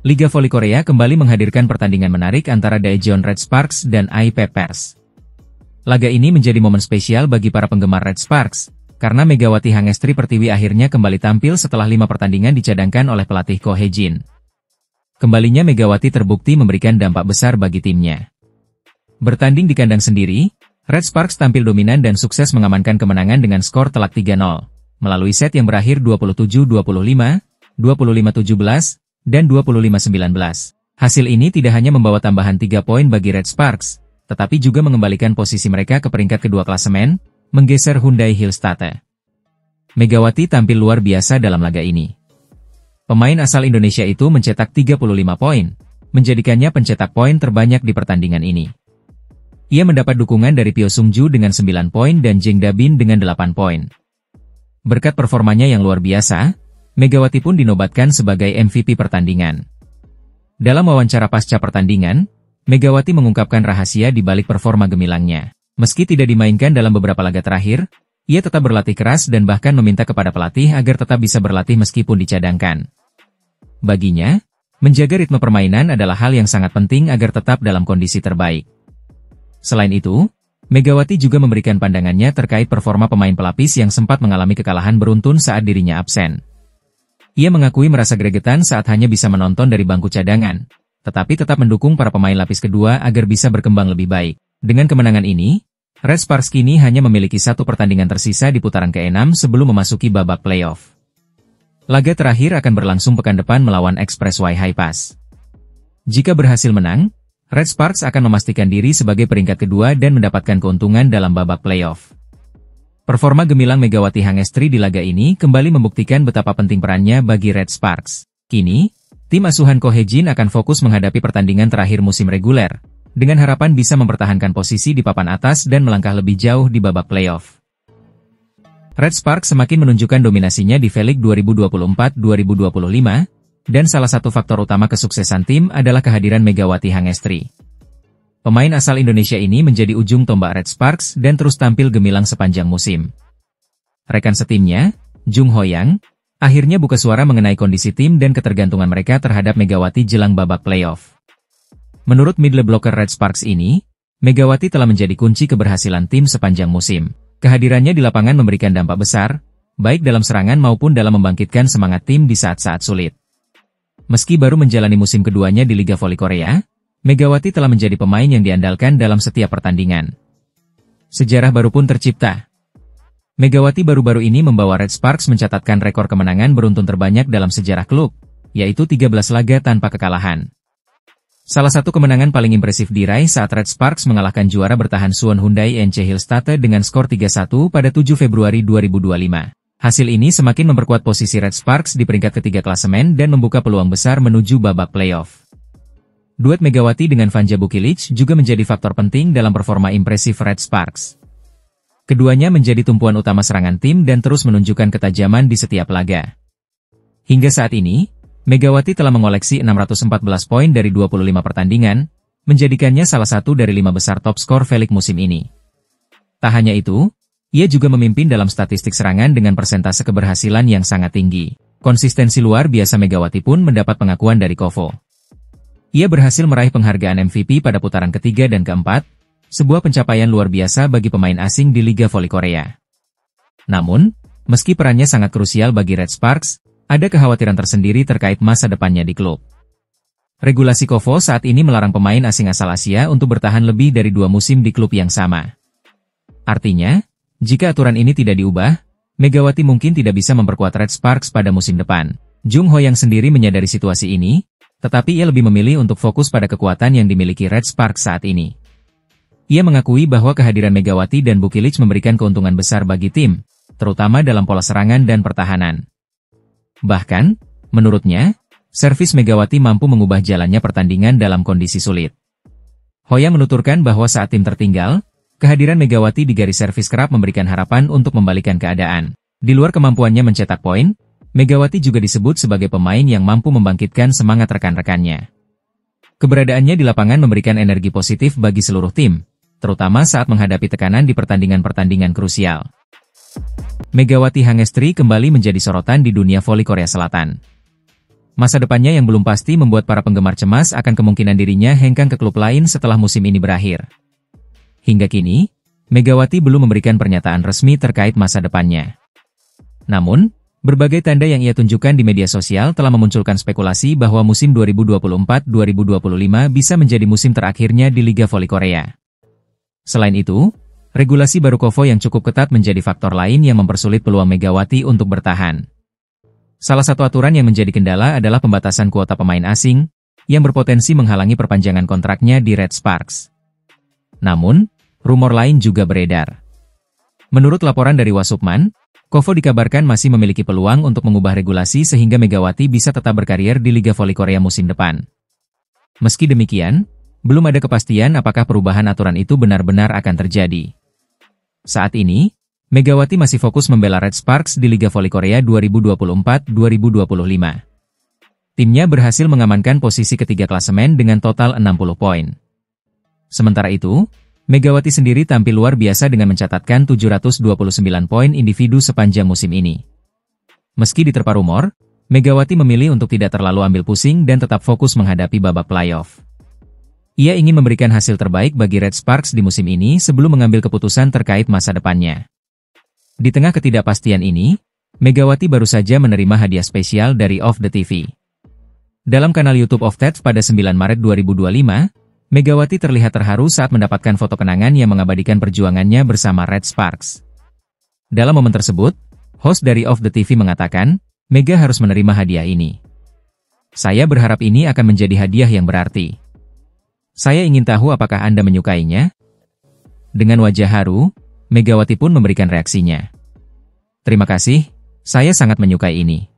Liga Voli Korea kembali menghadirkan pertandingan menarik antara Daejeon Red Sparks dan I-Peppers. Laga ini menjadi momen spesial bagi para penggemar Red Sparks, karena Megawati Hangestri Pertiwi akhirnya kembali tampil setelah 5 pertandingan dicadangkan oleh pelatih Ko Hae-jin. Kembalinya Megawati terbukti memberikan dampak besar bagi timnya. Bertanding di kandang sendiri, Red Sparks tampil dominan dan sukses mengamankan kemenangan dengan skor telak 3-0, melalui set yang berakhir 27-25, 25-17, dan 25-19. Hasil ini tidak hanya membawa tambahan 3 poin bagi Red Sparks, tetapi juga mengembalikan posisi mereka ke peringkat kedua klasemen, menggeser Hyundai Hillstatte. Megawati tampil luar biasa dalam laga ini. Pemain asal Indonesia itu mencetak 35 poin, menjadikannya pencetak poin terbanyak di pertandingan ini. Ia mendapat dukungan dari Pyo Sung-ju dengan 9 poin dan Jeng Da-bin dengan 8 poin. Berkat performanya yang luar biasa, Megawati pun dinobatkan sebagai MVP pertandingan. Dalam wawancara pasca pertandingan, Megawati mengungkapkan rahasia di balik performa gemilangnya. Meski tidak dimainkan dalam beberapa laga terakhir, ia tetap berlatih keras dan bahkan meminta kepada pelatih agar tetap bisa berlatih meskipun dicadangkan. Baginya, menjaga ritme permainan adalah hal yang sangat penting agar tetap dalam kondisi terbaik. Selain itu, Megawati juga memberikan pandangannya terkait performa pemain pelapis yang sempat mengalami kekalahan beruntun saat dirinya absen. Ia mengakui merasa gregetan saat hanya bisa menonton dari bangku cadangan, tetapi tetap mendukung para pemain lapis kedua agar bisa berkembang lebih baik. Dengan kemenangan ini, Red Sparks kini hanya memiliki 1 pertandingan tersisa di putaran ke-6 sebelum memasuki babak playoff. Laga terakhir akan berlangsung pekan depan melawan Expressway High Pass. Jika berhasil menang, Red Sparks akan memastikan diri sebagai peringkat kedua dan mendapatkan keuntungan dalam babak playoff. Performa gemilang Megawati Hangestri di laga ini kembali membuktikan betapa penting perannya bagi Red Sparks. Kini, tim asuhan Ko Hae-jin akan fokus menghadapi pertandingan terakhir musim reguler, dengan harapan bisa mempertahankan posisi di papan atas dan melangkah lebih jauh di babak playoff. Red Sparks semakin menunjukkan dominasinya di V-League 2024-2025, dan salah satu faktor utama kesuksesan tim adalah kehadiran Megawati Hangestri. Pemain asal Indonesia ini menjadi ujung tombak Red Sparks dan terus tampil gemilang sepanjang musim. Rekan setimnya, Jung Ho-yang, akhirnya buka suara mengenai kondisi tim dan ketergantungan mereka terhadap Megawati jelang babak playoff. Menurut middle blocker Red Sparks ini, Megawati telah menjadi kunci keberhasilan tim sepanjang musim. Kehadirannya di lapangan memberikan dampak besar, baik dalam serangan maupun dalam membangkitkan semangat tim di saat-saat sulit. Meski baru menjalani musim keduanya di Liga Voli Korea, Megawati telah menjadi pemain yang diandalkan dalam setiap pertandingan. Sejarah baru pun tercipta. Megawati baru-baru ini membawa Red Sparks mencatatkan rekor kemenangan beruntun terbanyak dalam sejarah klub, yaitu 13 laga tanpa kekalahan. Salah satu kemenangan paling impresif diraih saat Red Sparks mengalahkan juara bertahan Suwon Hyundai NC Hillstatte dengan skor 3-1 pada 7 Februari 2025. Hasil ini semakin memperkuat posisi Red Sparks di peringkat ketiga klasemen dan membuka peluang besar menuju babak playoff. Duet Megawati dengan Vanja Bukilic juga menjadi faktor penting dalam performa impresif Red Sparks. Keduanya menjadi tumpuan utama serangan tim dan terus menunjukkan ketajaman di setiap laga. Hingga saat ini, Megawati telah mengoleksi 614 poin dari 25 pertandingan, menjadikannya salah satu dari 5 besar top skor V-League musim ini. Tak hanya itu, ia juga memimpin dalam statistik serangan dengan persentase keberhasilan yang sangat tinggi. Konsistensi luar biasa Megawati pun mendapat pengakuan dari KOVO. Ia berhasil meraih penghargaan MVP pada putaran ketiga dan keempat, sebuah pencapaian luar biasa bagi pemain asing di Liga Voli Korea. Namun, meski perannya sangat krusial bagi Red Sparks, ada kekhawatiran tersendiri terkait masa depannya di klub. Regulasi KOVO saat ini melarang pemain asing asal Asia untuk bertahan lebih dari 2 musim di klub yang sama. Artinya, jika aturan ini tidak diubah, Megawati mungkin tidak bisa memperkuat Red Sparks pada musim depan. Jung Ho-yang sendiri menyadari situasi ini, tetapi ia lebih memilih untuk fokus pada kekuatan yang dimiliki Red Sparks saat ini. Ia mengakui bahwa kehadiran Megawati dan Bukilic memberikan keuntungan besar bagi tim, terutama dalam pola serangan dan pertahanan. Bahkan, menurutnya, servis Megawati mampu mengubah jalannya pertandingan dalam kondisi sulit. Ho-yang menuturkan bahwa saat tim tertinggal, kehadiran Megawati di garis servis kerap memberikan harapan untuk membalikan keadaan. Di luar kemampuannya mencetak poin, Megawati juga disebut sebagai pemain yang mampu membangkitkan semangat rekan-rekannya. Keberadaannya di lapangan memberikan energi positif bagi seluruh tim, terutama saat menghadapi tekanan di pertandingan-pertandingan krusial. Megawati Hangestri kembali menjadi sorotan di dunia voli Korea Selatan. masa depannya yang belum pasti membuat para penggemar cemas akan kemungkinan dirinya hengkang ke klub lain setelah musim ini berakhir. Hingga kini, Megawati belum memberikan pernyataan resmi terkait masa depannya. Namun, berbagai tanda yang ia tunjukkan di media sosial telah memunculkan spekulasi bahwa musim 2024-2025 bisa menjadi musim terakhirnya di Liga Voli Korea. Selain itu, regulasi baru KOFO yang cukup ketat menjadi faktor lain yang mempersulit peluang Megawati untuk bertahan. Salah satu aturan yang menjadi kendala adalah pembatasan kuota pemain asing, yang berpotensi menghalangi perpanjangan kontraknya di Red Sparks. Namun, rumor lain juga beredar. Menurut laporan dari Wasupman, KOFO dikabarkan masih memiliki peluang untuk mengubah regulasi sehingga Megawati bisa tetap berkarir di Liga Voli Korea musim depan. Meski demikian, belum ada kepastian apakah perubahan aturan itu benar-benar akan terjadi. Saat ini, Megawati masih fokus membela Red Sparks di Liga Voli Korea 2024-2025. Timnya berhasil mengamankan posisi ketiga klasemen dengan total 60 poin. Sementara itu, Megawati sendiri tampil luar biasa dengan mencatatkan 729 poin individu sepanjang musim ini. Meski diterpa rumor, Megawati memilih untuk tidak terlalu ambil pusing dan tetap fokus menghadapi babak playoff. Ia ingin memberikan hasil terbaik bagi Red Sparks di musim ini sebelum mengambil keputusan terkait masa depannya. Di tengah ketidakpastian ini, Megawati baru saja menerima hadiah spesial dari Off The TV. Dalam kanal YouTube Off That pada 9 Maret 2025, Megawati terlihat terharu saat mendapatkan foto kenangan yang mengabadikan perjuangannya bersama Red Sparks. Dalam momen tersebut, host dari Off The TV mengatakan, Mega harus menerima hadiah ini. Saya berharap ini akan menjadi hadiah yang berarti. Saya ingin tahu apakah Anda menyukainya? Dengan wajah haru, Megawati pun memberikan reaksinya. Terima kasih, saya sangat menyukai ini.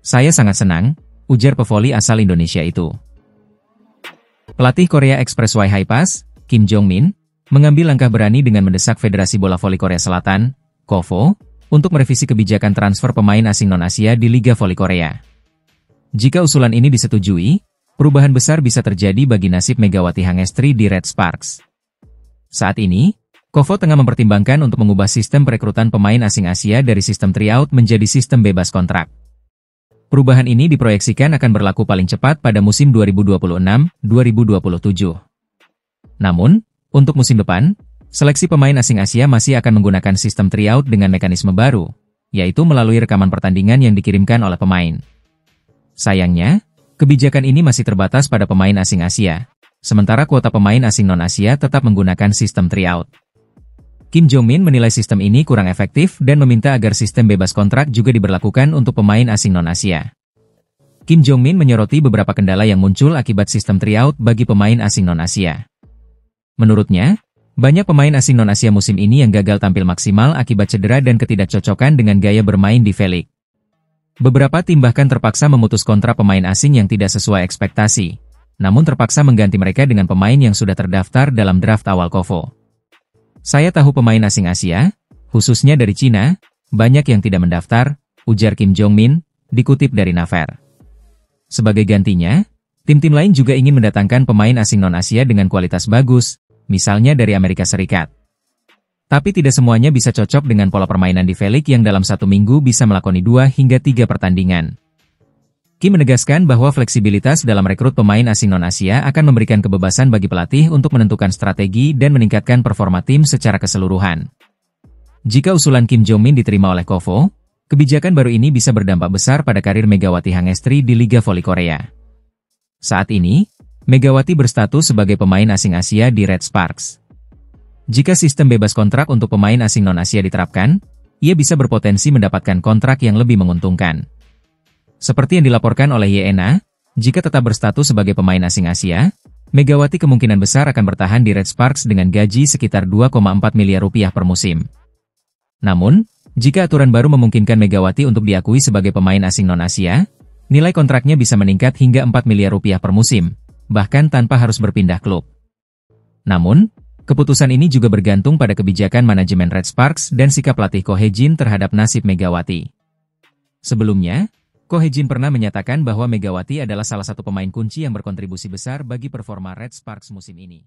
Saya sangat senang, ujar pevoli asal Indonesia itu. Pelatih Korea Expressway Hi-Pass, Kim Jong-min, mengambil langkah berani dengan mendesak Federasi Bola Voli Korea Selatan, KOFO, untuk merevisi kebijakan transfer pemain asing non-Asia di Liga Voli Korea. Jika usulan ini disetujui, perubahan besar bisa terjadi bagi nasib Megawati Hangestri di Red Sparks. Saat ini, KOFO tengah mempertimbangkan untuk mengubah sistem perekrutan pemain asing Asia dari sistem tryout menjadi sistem bebas kontrak. Perubahan ini diproyeksikan akan berlaku paling cepat pada musim 2026-2027. Namun, untuk musim depan, seleksi pemain asing Asia masih akan menggunakan sistem tryout dengan mekanisme baru, yaitu melalui rekaman pertandingan yang dikirimkan oleh pemain. Sayangnya, kebijakan ini masih terbatas pada pemain asing Asia, sementara kuota pemain asing non-Asia tetap menggunakan sistem tryout. Kim Jong-min menilai sistem ini kurang efektif dan meminta agar sistem bebas kontrak juga diberlakukan untuk pemain asing non-Asia. Kim Jong-min menyoroti beberapa kendala yang muncul akibat sistem tryout bagi pemain asing non-Asia. Menurutnya, banyak pemain asing non-Asia musim ini yang gagal tampil maksimal akibat cedera dan ketidakcocokan dengan gaya bermain di V-League. Beberapa tim bahkan terpaksa memutus kontrak pemain asing yang tidak sesuai ekspektasi, namun terpaksa mengganti mereka dengan pemain yang sudah terdaftar dalam draft awal KOFO. Saya tahu pemain asing Asia, khususnya dari Cina, banyak yang tidak mendaftar, ujar Kim Jong-min, dikutip dari Naver. Sebagai gantinya, tim-tim lain juga ingin mendatangkan pemain asing non-Asia dengan kualitas bagus, misalnya dari Amerika Serikat. Tapi tidak semuanya bisa cocok dengan pola permainan di V-League yang dalam satu minggu bisa melakoni 2 hingga 3 pertandingan. Kim menegaskan bahwa fleksibilitas dalam rekrut pemain asing non-Asia akan memberikan kebebasan bagi pelatih untuk menentukan strategi dan meningkatkan performa tim secara keseluruhan. Jika usulan Kim Jong-min diterima oleh KOFO, kebijakan baru ini bisa berdampak besar pada karir Megawati Hangestri di Liga Voli Korea. Saat ini, Megawati berstatus sebagai pemain asing Asia di Red Sparks. Jika sistem bebas kontrak untuk pemain asing non-Asia diterapkan, ia bisa berpotensi mendapatkan kontrak yang lebih menguntungkan. Seperti yang dilaporkan oleh YNA, jika tetap berstatus sebagai pemain asing Asia, Megawati kemungkinan besar akan bertahan di Red Sparks dengan gaji sekitar 2,4 miliar rupiah per musim. Namun, jika aturan baru memungkinkan Megawati untuk diakui sebagai pemain asing non-Asia, nilai kontraknya bisa meningkat hingga 4 miliar rupiah per musim, bahkan tanpa harus berpindah klub. Namun, keputusan ini juga bergantung pada kebijakan manajemen Red Sparks dan sikap pelatih Ko Hae-jin terhadap nasib Megawati. Sebelumnya, Ko Hae-jin pernah menyatakan bahwa Megawati adalah salah satu pemain kunci yang berkontribusi besar bagi performa Red Sparks musim ini.